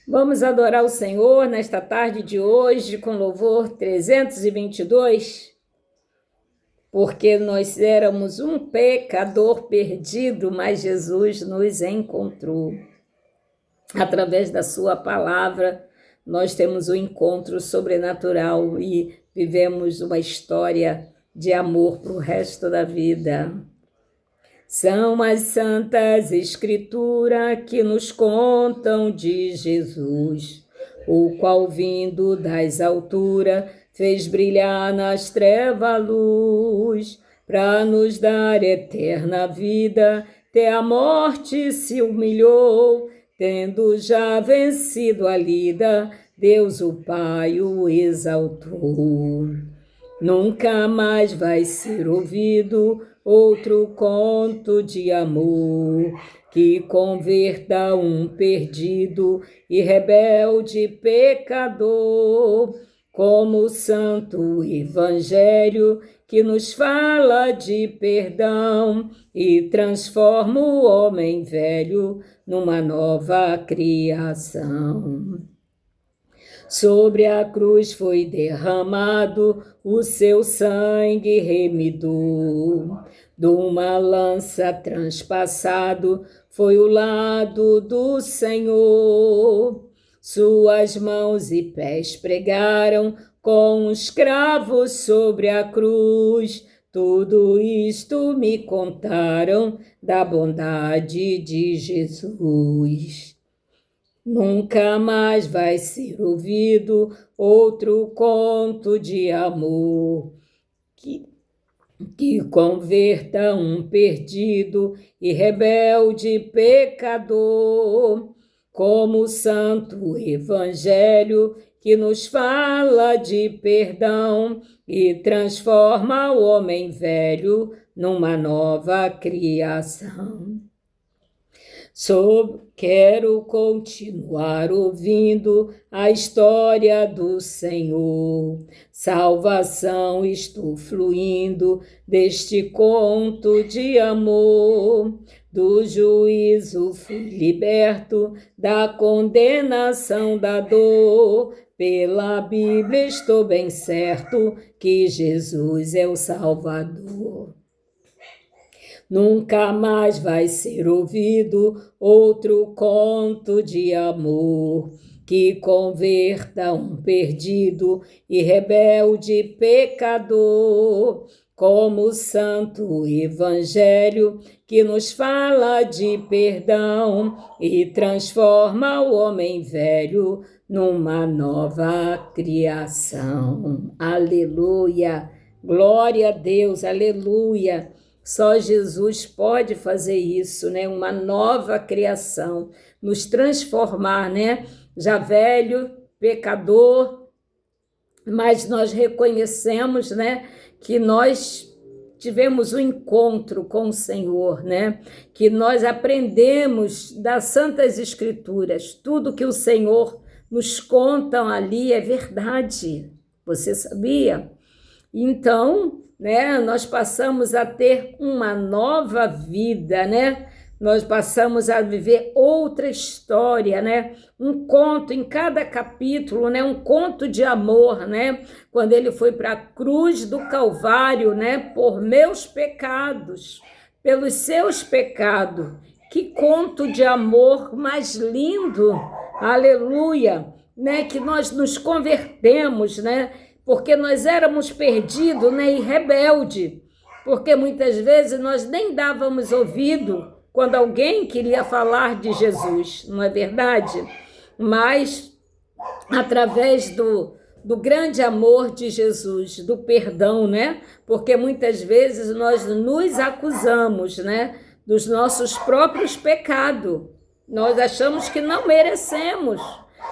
Vamos adorar o Senhor nesta tarde de hoje com louvor 322, porque nós éramos um pecador perdido, mas Jesus nos encontrou. Através da sua palavra, nós temos um encontro sobrenatural e vivemos uma história de amor para o resto da vida. São as santas escrituras que nos contam de Jesus, o qual vindo das alturas fez brilhar nas trevas a luz, para nos dar eterna vida, até a morte se humilhou, tendo já vencido a lida, Deus o Pai o exaltou. Nunca mais vai ser ouvido outro conto de amor que converta um perdido e rebelde pecador, como o santo evangelho que nos fala de perdão e transforma o homem velho numa nova criação. Sobre a cruz foi derramado o seu sangue remidor, de uma lança transpassado foi o lado do Senhor. Suas mãos e pés pregaram com os cravos sobre a cruz. Tudo isto me contaram da bondade de Jesus. Nunca mais vai ser ouvido outro conto de amor que converta um perdido e rebelde pecador, como o santo evangelho que nos fala de perdão e transforma o homem velho numa nova criação. Quero continuar ouvindo a história do Senhor. Salvação estou fluindo deste conto de amor. Do juízo fui liberto, da condenação da dor. Pela Bíblia estou bem certo que Jesus é o Salvador. Nunca mais vai ser ouvido outro conto de amor que converta um perdido e rebelde pecador, como o santo evangelho que nos fala de perdão e transforma o homem velho numa nova criação. Aleluia! Glória a Deus, aleluia! Só Jesus pode fazer isso, né? Uma nova criação, nos transformar, né? Já velho, pecador, mas nós reconhecemos, né? Que nós tivemos um encontro com o Senhor, né? Que nós aprendemos das Santas Escrituras, tudo que o Senhor nos conta ali é verdade. Você sabia? Então, né, nós passamos a ter uma nova vida, né? Nós passamos a viver outra história, né? Um conto em cada capítulo, né? Um conto de amor, né? Quando ele foi para a cruz do Calvário, né? Por meus pecados, pelos seus pecados. Que conto de amor mais lindo, aleluia, né? Que nós nos convertemos, né? Porque nós éramos perdidos, né, e rebelde, porque muitas vezes nós nem dávamos ouvido quando alguém queria falar de Jesus, não é verdade? Mas através do grande amor de Jesus, do perdão, né? Porque muitas vezes nós nos acusamos, né, dos nossos próprios pecados. Nós achamos que não merecemos.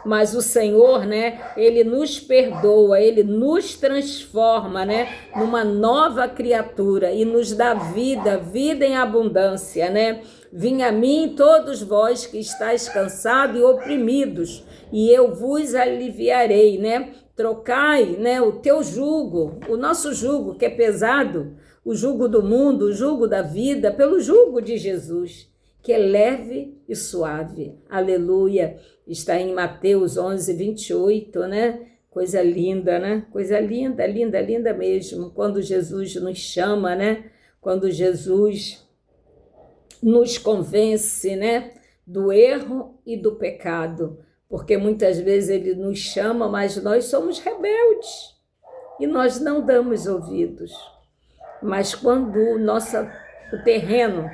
Mas o Senhor, né, ele nos perdoa, ele nos transforma, né, numa nova criatura e nos dá vida, vida em abundância, né? Vinde a mim todos vós que estáis cansados e oprimidos, e eu vos aliviarei, né? Trocai, né, o teu jugo, o nosso jugo que é pesado, o jugo do mundo, o jugo da vida, pelo jugo de Jesus. que é leve e suave. Aleluia. Está em Mateus 11, 28, né? Coisa linda, né? Coisa linda, linda, linda mesmo. Quando Jesus nos chama, né? Quando Jesus nos convence, né? Do erro e do pecado. Porque muitas vezes ele nos chama, mas nós somos rebeldes e nós não damos ouvidos. Mas quando o terreno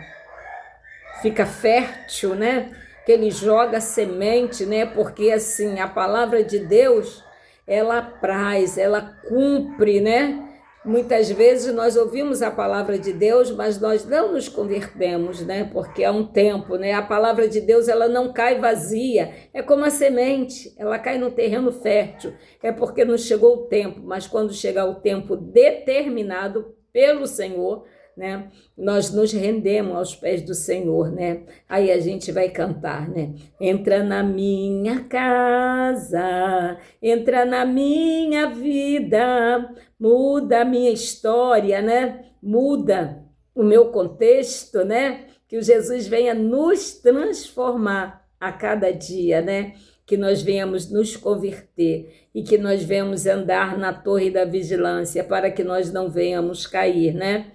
fica fértil, né? Que ele joga semente, né? Porque assim, a palavra de Deus, ela apraz, ela cumpre, né? Muitas vezes nós ouvimos a palavra de Deus, mas nós não nos convertemos, né? Porque há um tempo, né? A palavra de Deus, ela não cai vazia, é como a semente, ela cai no terreno fértil, é porque não chegou o tempo, mas quando chegar o tempo determinado pelo Senhor, né? Nós nos rendemos aos pés do Senhor, né? Aí a gente vai cantar, né? Entra na minha casa, entra na minha vida, muda a minha história, né? Muda o meu contexto, né? Que o Jesus venha nos transformar a cada dia, né? Que nós venhamos nos converter e que nós venhamos andar na torre da vigilância para que nós não venhamos cair, né?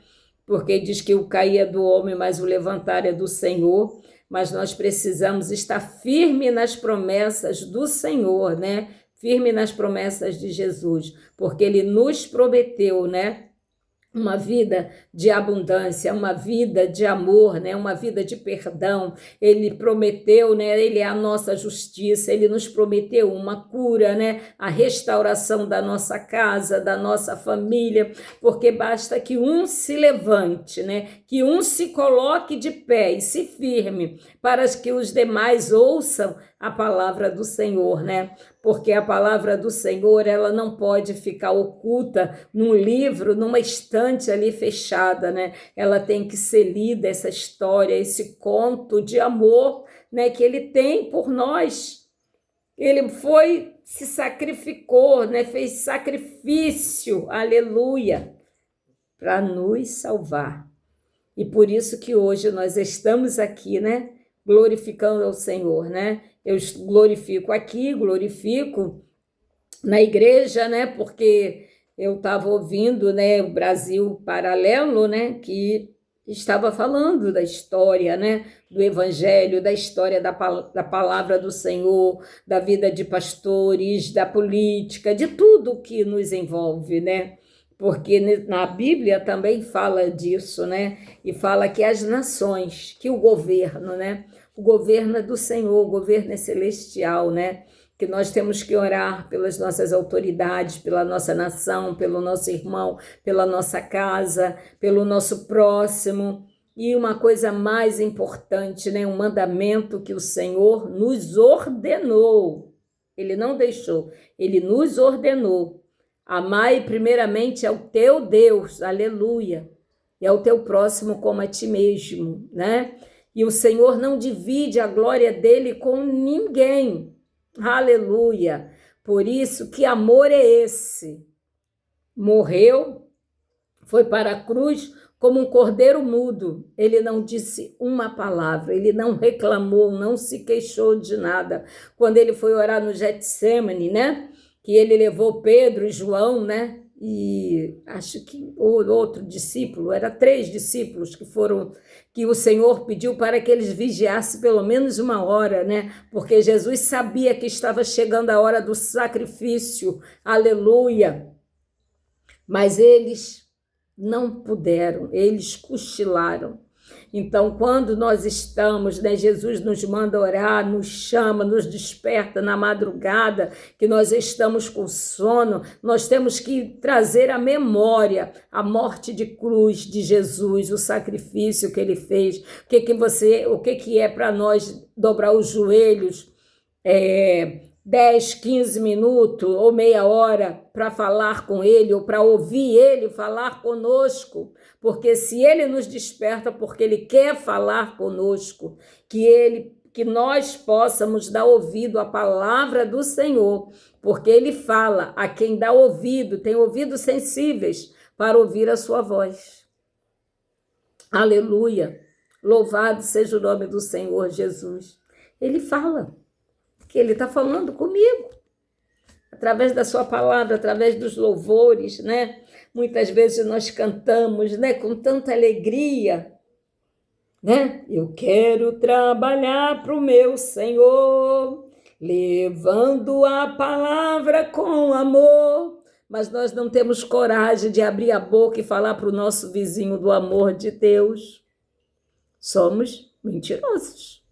Porque diz que o cair é do homem, mas o levantar é do Senhor, mas nós precisamos estar firme nas promessas do Senhor, né? Firme nas promessas de Jesus, porque ele nos prometeu, né? Uma vida de abundância, uma vida de amor, né? Uma vida de perdão. Ele prometeu, né? Ele é a nossa justiça, ele nos prometeu uma cura, né? A restauração da nossa casa, da nossa família, porque basta que um se levante, né? Que um se coloque de pé e se firme, para que os demais ouçam a palavra do Senhor, né? Porque a palavra do Senhor, ela não pode ficar oculta num livro, numa estante ali fechada, né? Ela tem que ser lida, essa história, esse conto de amor, né, que ele tem por nós. Ele se sacrificou, né? Fez sacrifício, aleluia, para nos salvar. E por isso que hoje nós estamos aqui, né? Glorificando ao Senhor, né? Eu glorifico aqui, glorifico na igreja, né? Porque eu estava ouvindo, né, o Brasil Paralelo, né, que estava falando da história, né, do Evangelho, da história da palavra do Senhor, da vida de pastores, da política, de tudo que nos envolve, né? Porque na Bíblia também fala disso, né? E fala que as nações, que o governo, né? O governo é do Senhor, o governo é celestial, né? Que nós temos que orar pelas nossas autoridades, pela nossa nação, pelo nosso irmão, pela nossa casa, pelo nosso próximo. E uma coisa mais importante, né? Um mandamento que o Senhor nos ordenou. Ele não deixou, ele nos ordenou. Amai primeiramente ao teu Deus, aleluia, e ao teu próximo como a ti mesmo, né? E o Senhor não divide a glória dele com ninguém, aleluia. Por isso, que amor é esse? Morreu, foi para a cruz como um cordeiro mudo, ele não disse uma palavra, ele não reclamou, não se queixou de nada. Quando ele foi orar no Getsêmani, né? Que ele levou Pedro e João, né? E acho que o outro discípulo, era 3 discípulos que o Senhor pediu para que eles vigiassem pelo menos 1 hora, né? Porque Jesus sabia que estava chegando a hora do sacrifício, aleluia. Mas eles não puderam, eles cochilaram. Então, quando nós estamos, né, Jesus nos manda orar, nos chama, nos desperta na madrugada, que nós estamos com sono, nós temos que trazer à memória a morte de cruz de Jesus, o sacrifício que ele fez. O que é para nós dobrar os joelhos 10, 15 minutos ou meia hora para falar com ele ou para ouvir ele falar conosco, porque se ele nos desperta porque ele quer falar conosco, que nós possamos dar ouvido à palavra do Senhor, porque ele fala a quem dá ouvido, tem ouvidos sensíveis para ouvir a sua voz. Aleluia! Louvado seja o nome do Senhor Jesus. Ele fala, que ele está falando comigo, através da sua palavra, através dos louvores, né? Muitas vezes nós cantamos, né, com tanta alegria, né? Eu quero trabalhar para o meu Senhor, levando a palavra com amor, mas nós não temos coragem de abrir a boca e falar para o nosso vizinho do amor de Deus. Somos mentirosos,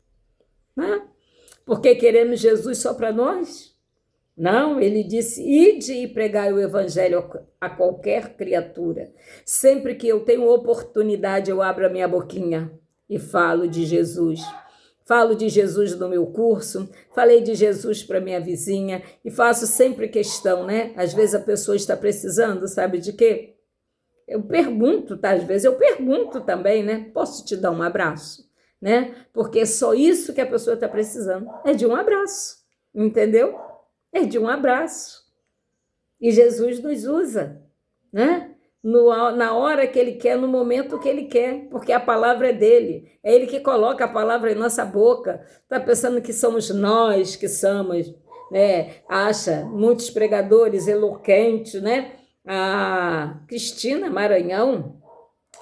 né? Porque queremos Jesus só para nós? Não, ele disse, ide e pregai o evangelho a qualquer criatura. Sempre que eu tenho oportunidade, eu abro a minha boquinha e falo de Jesus. Falo de Jesus no meu curso, falei de Jesus para minha vizinha e faço sempre questão, né? Às vezes a pessoa está precisando, sabe de quê? Eu pergunto, tá? Às vezes eu pergunto também, né? Posso te dar um abraço? Né? Porque é só isso que a pessoa está precisando, é de um abraço, entendeu? É de um abraço. E Jesus nos usa, né? Na hora que Ele quer, no momento que Ele quer, porque a palavra é dele. É Ele que coloca a palavra em nossa boca. Está pensando que somos nós que somos, né? Acha muitos pregadores eloquentes, né? A Cristina Maranhão,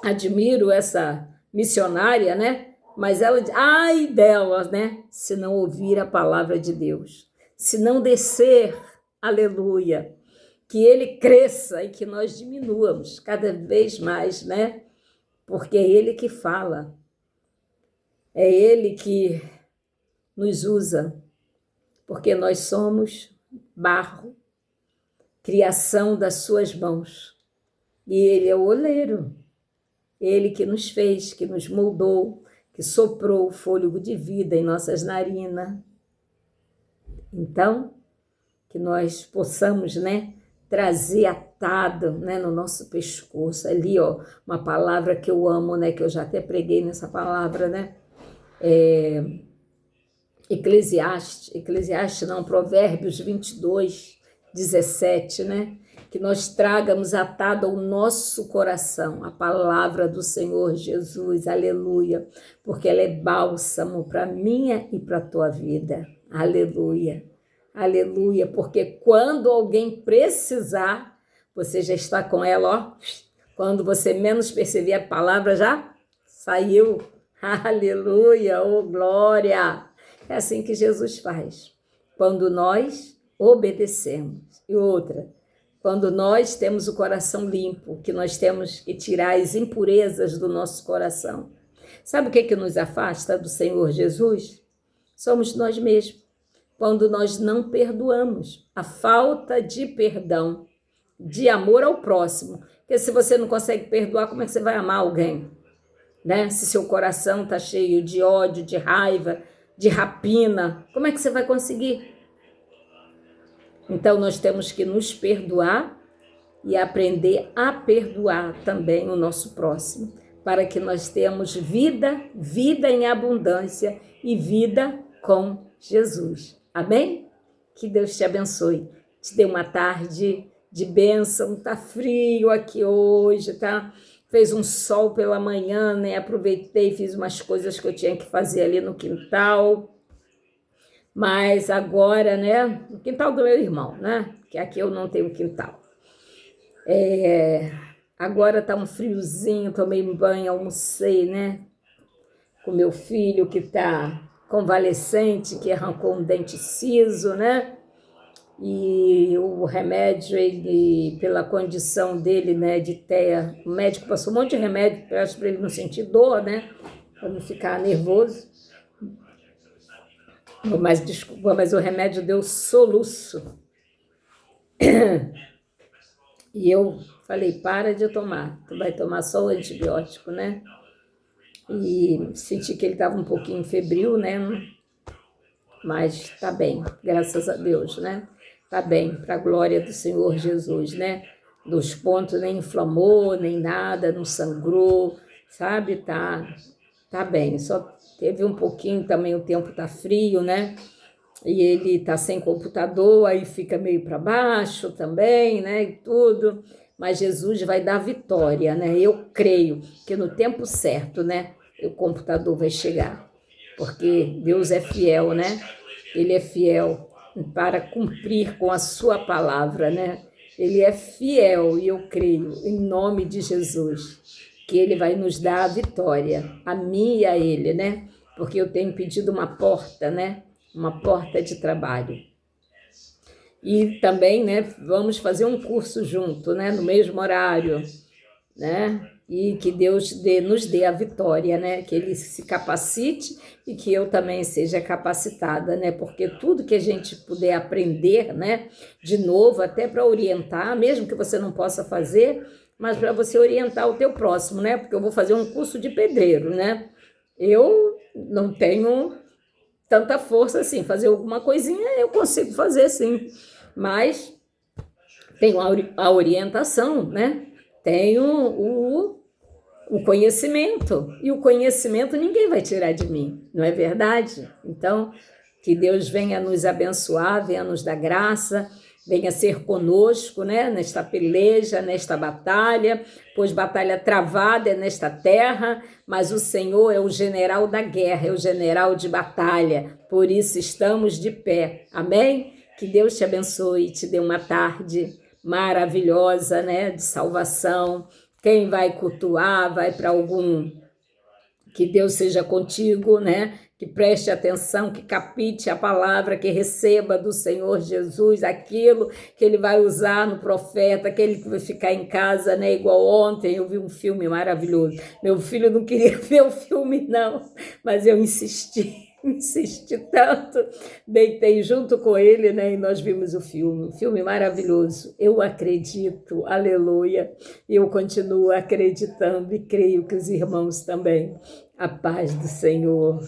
admiro essa missionária, né? Mas ela, ai delas, né? Se não ouvir a palavra de Deus, se não descer, aleluia, que ele cresça e que nós diminuamos cada vez mais, né? Porque é ele que fala, é ele que nos usa, porque nós somos barro, criação das suas mãos, e ele é o oleiro, ele que nos fez, que nos moldou, que soprou o fôlego de vida em nossas narinas. Então, que nós possamos, né, trazer atado, né, no nosso pescoço, ali, ó, uma palavra que eu amo, né, que eu já até preguei nessa palavra, né, Eclesiastes não, Provérbios 22, 17, né, que nós tragamos atado ao nosso coração a palavra do Senhor Jesus, aleluia, porque ela é bálsamo para a minha e para a tua vida, aleluia, aleluia, porque quando alguém precisar, você já está com ela, ó, quando você menos perceber, a palavra já saiu, aleluia, oh glória, é assim que Jesus faz, quando nós obedecemos. E outra, quando nós temos o coração limpo, que nós temos que tirar as impurezas do nosso coração. Sabe o que nos afasta do Senhor Jesus? Somos nós mesmos. Quando nós não perdoamos, a falta de perdão, de amor ao próximo. Porque se você não consegue perdoar, como é que você vai amar alguém? Né? Se seu coração está cheio de ódio, de raiva, de rapina, como é que você vai conseguir? Então, nós temos que nos perdoar e aprender a perdoar também o nosso próximo, para que nós tenhamos vida, vida em abundância e vida com Jesus. Amém? Que Deus te abençoe. Te dê uma tarde de bênção. Tá frio aqui hoje, tá? Fez um sol pela manhã, né? Aproveitei, fiz umas coisas que eu tinha que fazer ali no quintal. Mas agora, né, no quintal do meu irmão, né, que aqui eu não tenho quintal. Agora tá um friozinho, tomei um banho, almocei, né, com meu filho que tá convalescente, que arrancou um dente ciso, né, e o remédio, ele, pela condição dele, né, de TEA, o médico passou um monte de remédio para ele não sentir dor, né, para não ficar nervoso. Mas desculpa, mas o remédio deu soluço. E eu falei, para de tomar, tu vai tomar só o antibiótico, né? E senti que ele estava um pouquinho febril, né? Mas tá bem, graças a Deus, né? Tá bem, para a glória do Senhor Jesus, né? Dos pontos nem inflamou, nem nada, não sangrou, sabe? Tá bem, só teve um pouquinho também, o tempo tá frio, né? E ele tá sem computador, aí fica meio para baixo também, né? E tudo. Mas Jesus vai dar vitória, né? Eu creio que no tempo certo, né? o computador vai chegar. Porque Deus é fiel, né? Ele é fiel para cumprir com a sua palavra, né? Ele é fiel e eu creio, em nome de Jesus, que Ele vai nos dar a vitória, a mim e a Ele, né? Porque eu tenho pedido uma porta, né? Uma porta de trabalho. E também, né, vamos fazer um curso junto, né? No mesmo horário, né? E que Deus nos dê a vitória, né? Que Ele se capacite e que eu também seja capacitada, né? Porque tudo que a gente puder aprender, né? De novo, até para orientar, mesmo que você não possa fazer, mas para você orientar o teu próximo, né? Porque eu vou fazer um curso de pedreiro, né? Eu não tenho tanta força assim, fazer alguma coisinha eu consigo fazer sim, mas tenho a orientação, né? Tenho o conhecimento, e o conhecimento ninguém vai tirar de mim, não é verdade? Então, que Deus venha nos abençoar, venha nos dar graça, venha ser conosco, né? Nesta peleja, nesta batalha, pois batalha travada é nesta terra, mas o Senhor é o general da guerra, é o general de batalha, por isso estamos de pé, amém? Que Deus te abençoe e te dê uma tarde maravilhosa, né? De salvação. Quem vai cultuar, vai para algum... Que Deus seja contigo, né? Que preste atenção, que capite a palavra, que receba do Senhor Jesus aquilo que Ele vai usar no profeta, aquele que vai ficar em casa, né? Igual ontem, eu vi um filme maravilhoso. Meu filho não queria ver o filme, não, mas eu insisti tanto, deitei junto com ele, né? E nós vimos o filme maravilhoso. Eu acredito, aleluia, e eu continuo acreditando e creio que os irmãos também. A paz do Senhor.